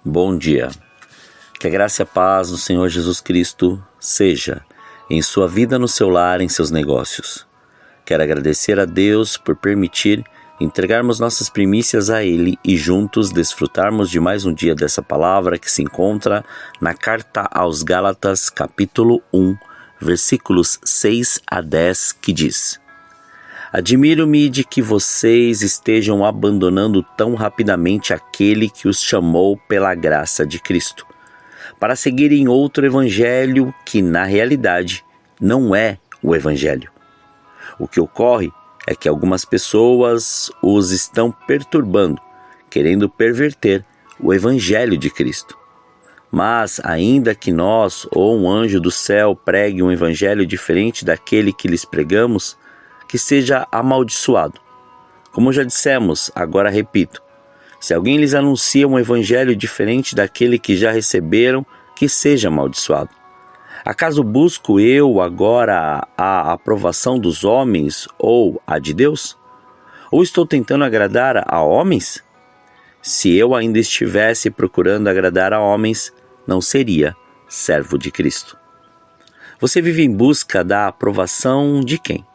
Bom dia. Que a graça e a paz do Senhor Jesus Cristo seja em sua vida, no seu lar, em seus negócios. Quero agradecer a Deus por permitir entregarmos nossas primícias a Ele e juntos desfrutarmos de mais um dia dessa palavra que se encontra na Carta aos Gálatas, capítulo 1, versículos 6 a 10, que diz: Admiro-me de que vocês estejam abandonando tão rapidamente aquele que os chamou pela graça de Cristo, para seguirem outro evangelho que, na realidade, não é o evangelho. O que ocorre é que algumas pessoas os estão perturbando, querendo perverter o evangelho de Cristo. Mas, ainda que nós ou um anjo do céu pregue um evangelho diferente daquele que lhes pregamos, que seja amaldiçoado. Como já dissemos, agora repito: se alguém lhes anuncia um evangelho diferente daquele que já receberam, que seja amaldiçoado. Acaso busco eu agora a aprovação dos homens ou a de Deus? Ou estou tentando agradar a homens? Se eu ainda estivesse procurando agradar a homens, não seria servo de Cristo. Você vive em busca da aprovação de quem?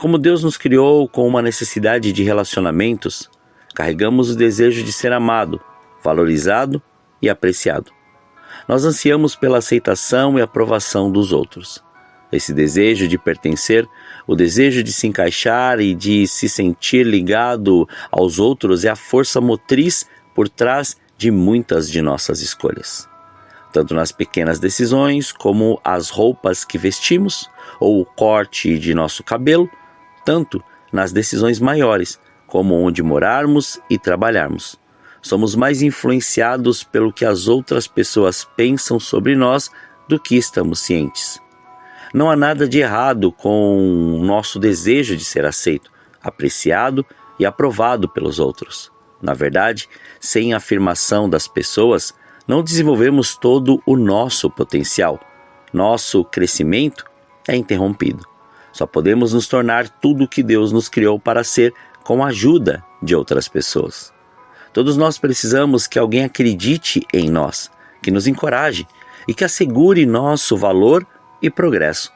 Como Deus nos criou com uma necessidade de relacionamentos, carregamos o desejo de ser amado, valorizado e apreciado. Nós ansiamos pela aceitação e aprovação dos outros. Esse desejo de pertencer, o desejo de se encaixar e de se sentir ligado aos outros é a força motriz por trás de muitas de nossas escolhas. Tanto nas pequenas decisões como as roupas que vestimos ou o corte de nosso cabelo, tanto nas decisões maiores, como onde morarmos e trabalharmos. Somos mais influenciados pelo que as outras pessoas pensam sobre nós do que estamos cientes. Não há nada de errado com o nosso desejo de ser aceito, apreciado e aprovado pelos outros. Na verdade, sem a afirmação das pessoas, não desenvolvemos todo o nosso potencial. Nosso crescimento é interrompido. Só podemos nos tornar tudo o que Deus nos criou para ser com a ajuda de outras pessoas. Todos nós precisamos que alguém acredite em nós, que nos encoraje e que assegure nosso valor e progresso.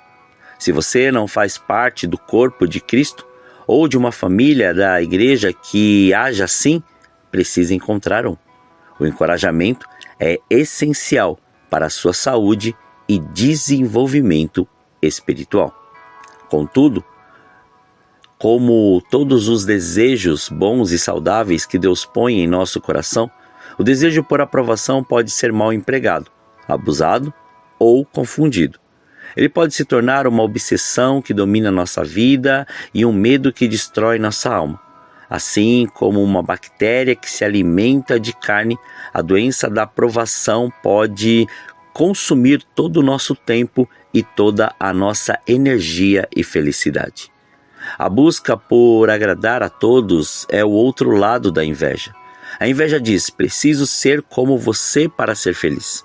Se você não faz parte do corpo de Cristo ou de uma família da igreja que haja assim, precisa encontrar um. O encorajamento é essencial para a sua saúde e desenvolvimento espiritual. Contudo, como todos os desejos bons e saudáveis que Deus põe em nosso coração, o desejo por aprovação pode ser mal empregado, abusado ou confundido. Ele pode se tornar uma obsessão que domina nossa vida e um medo que destrói nossa alma. Assim como uma bactéria que se alimenta de carne, a doença da aprovação pode consumir todo o nosso tempo e toda a nossa energia e felicidade. A busca por agradar a todos é o outro lado da inveja. A inveja diz: preciso ser como você para ser feliz.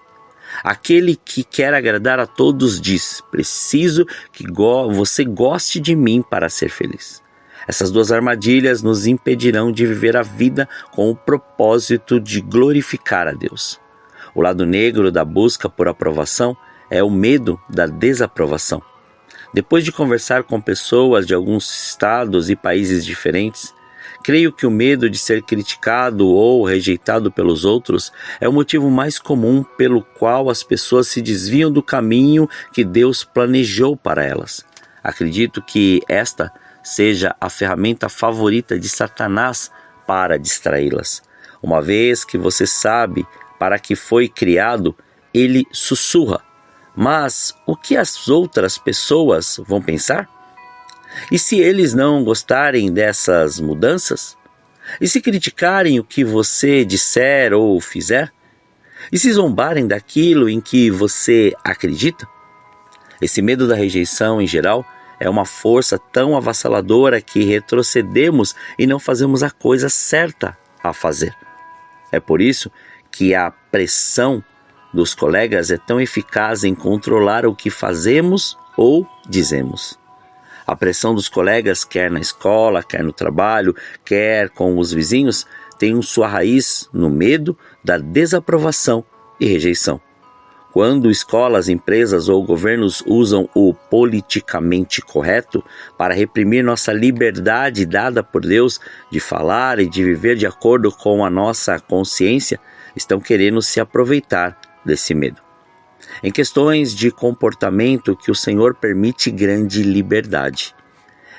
Aquele que quer agradar a todos diz: preciso que você goste de mim para ser feliz. Essas duas armadilhas nos impedirão de viver a vida com o propósito de glorificar a Deus. O lado negro da busca por aprovação é o medo da desaprovação. Depois de conversar com pessoas de alguns estados e países diferentes, creio que o medo de ser criticado ou rejeitado pelos outros é o motivo mais comum pelo qual as pessoas se desviam do caminho que Deus planejou para elas. Acredito que esta seja a ferramenta favorita de Satanás para distraí-las. Uma vez que você sabe para que foi criado, ele sussurra: mas o que as outras pessoas vão pensar? E se eles não gostarem dessas mudanças? E se criticarem o que você disser ou fizer? E se zombarem daquilo em que você acredita? Esse medo da rejeição, em geral, é uma força tão avassaladora que retrocedemos e não fazemos a coisa certa a fazer. É por isso que a pressão dos colegas é tão eficaz em controlar o que fazemos ou dizemos. A pressão dos colegas, quer na escola, quer no trabalho, quer com os vizinhos, tem sua raiz no medo da desaprovação e rejeição. Quando escolas, empresas ou governos usam o politicamente correto para reprimir nossa liberdade dada por Deus de falar e de viver de acordo com a nossa consciência, estão querendo se aproveitar desse medo. Em questões de comportamento que o Senhor permite grande liberdade.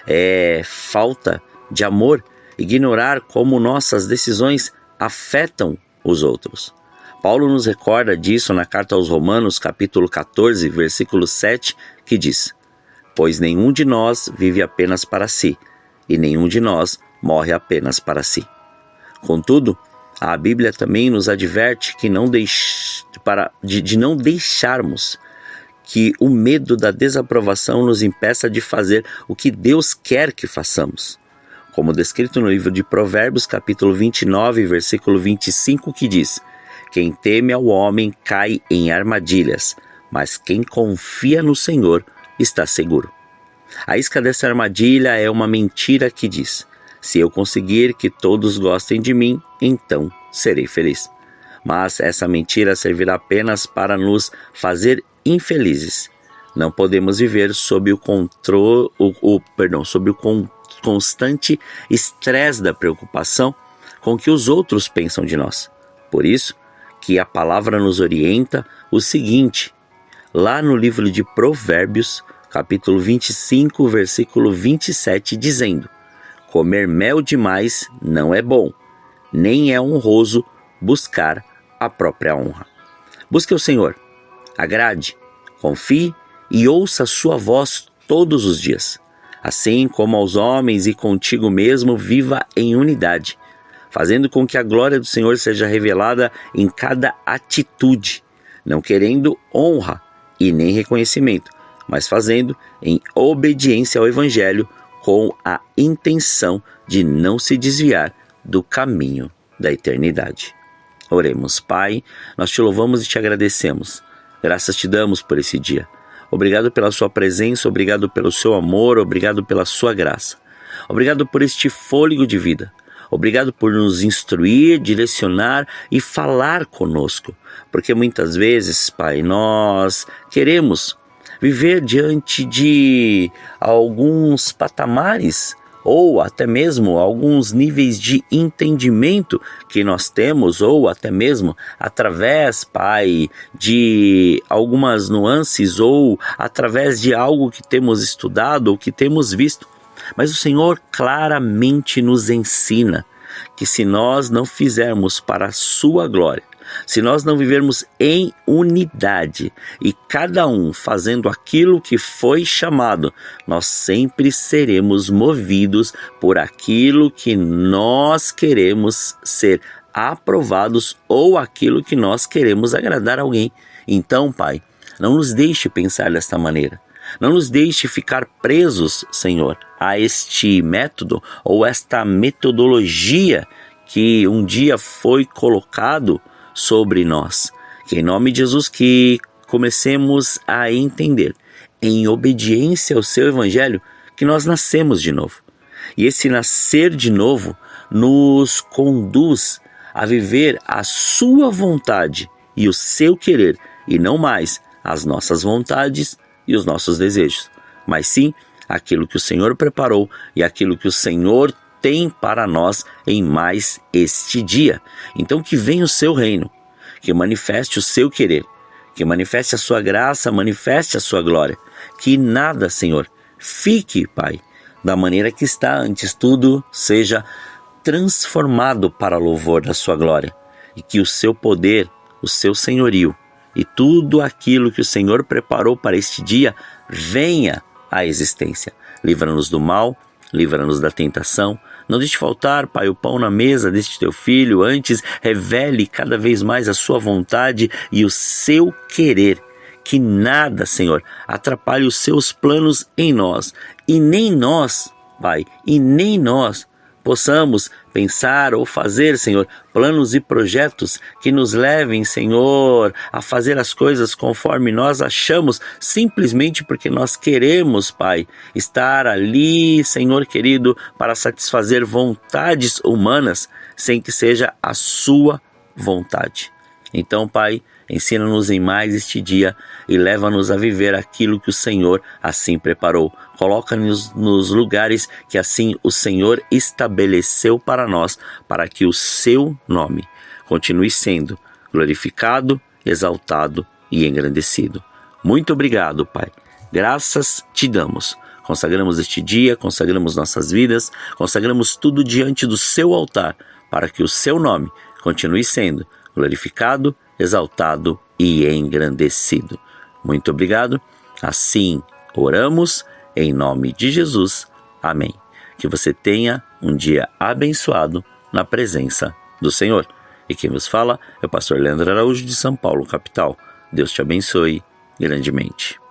É falta de amor ignorar como nossas decisões afetam os outros. Paulo nos recorda disso na carta aos Romanos, capítulo 14, versículo 7, que diz: Pois nenhum de nós vive apenas para si, e nenhum de nós morre apenas para si. Contudo, a Bíblia também nos adverte que de não deixarmos que o medo da desaprovação nos impeça de fazer o que Deus quer que façamos. Como descrito no livro de Provérbios, capítulo 29, versículo 25, que diz: Quem teme ao homem cai em armadilhas, mas quem confia no Senhor está seguro. A isca dessa armadilha é uma mentira que diz: se eu conseguir que todos gostem de mim, então serei feliz. Mas essa mentira servirá apenas para nos fazer infelizes. Não podemos viver sob o constante estresse da preocupação com o que os outros pensam de nós. Por isso que a palavra nos orienta o seguinte, lá no livro de Provérbios, capítulo 25, versículo 27, dizendo: Comer mel demais não é bom, nem é honroso buscar a própria honra. Busque o Senhor, agrade, confie e ouça a sua voz todos os dias. Assim como aos homens e contigo mesmo, viva em unidade, fazendo com que a glória do Senhor seja revelada em cada atitude, não querendo honra e nem reconhecimento, mas fazendo em obediência ao Evangelho com a intenção de não se desviar do caminho da eternidade. Oremos. Pai, nós te louvamos e te agradecemos. Graças te damos por esse dia. Obrigado pela sua presença, obrigado pelo seu amor, obrigado pela sua graça. Obrigado por este fôlego de vida. Obrigado por nos instruir, direcionar e falar conosco. Porque muitas vezes, Pai, nós queremos viver diante de alguns patamares ou até mesmo alguns níveis de entendimento que nós temos, ou até mesmo através, Pai, de algumas nuances ou através de algo que temos estudado ou que temos visto. Mas o Senhor claramente nos ensina que se nós não fizermos para a sua glória, se nós não vivermos em unidade e cada um fazendo aquilo que foi chamado, nós sempre seremos movidos por aquilo que nós queremos ser aprovados ou aquilo que nós queremos agradar a alguém. Então, Pai, não nos deixe pensar desta maneira. Não nos deixe ficar presos, Senhor, a este método ou esta metodologia que um dia foi colocado sobre nós. Que em nome de Jesus que comecemos a entender, em obediência ao seu Evangelho, que nós nascemos de novo. E esse nascer de novo nos conduz a viver a sua vontade e o seu querer, e não mais as nossas vontades e os nossos desejos, mas sim aquilo que o Senhor preparou e aquilo que o Senhor tem para nós em mais este dia. Então que venha o seu reino, que manifeste o seu querer, que manifeste a sua graça, manifeste a sua glória, que nada, Senhor, fique, Pai, da maneira que está antes, tudo seja transformado para louvor da sua glória, e que o seu poder, o seu senhorio e tudo aquilo que o Senhor preparou para este dia venha à existência. Livra-nos do mal, livra-nos da tentação. Não deixe faltar, Pai, o pão na mesa deste teu filho. Antes, revele cada vez mais a sua vontade e o seu querer. Que nada, Senhor, atrapalhe os seus planos em nós. E nem nós, Pai, e nem nós possamos pensar ou fazer, Senhor, planos e projetos que nos levem, Senhor, a fazer as coisas conforme nós achamos, simplesmente porque nós queremos, Pai, estar ali, Senhor querido, para satisfazer vontades humanas, sem que seja a sua vontade. Então, Pai, ensina-nos em mais este dia e leva-nos a viver aquilo que o Senhor assim preparou. Coloca-nos nos lugares que assim o Senhor estabeleceu para nós, para que o seu nome continue sendo glorificado, exaltado e engrandecido. Muito obrigado, Pai. Graças te damos. Consagramos este dia, consagramos nossas vidas, consagramos tudo diante do seu altar, para que o seu nome continue sendo glorificado, exaltado e engrandecido. Muito obrigado. Assim oramos em nome de Jesus. Amém. Que você tenha um dia abençoado na presença do Senhor. E quem vos fala é o pastor Leandro Araújo de São Paulo, capital. Deus te abençoe grandemente.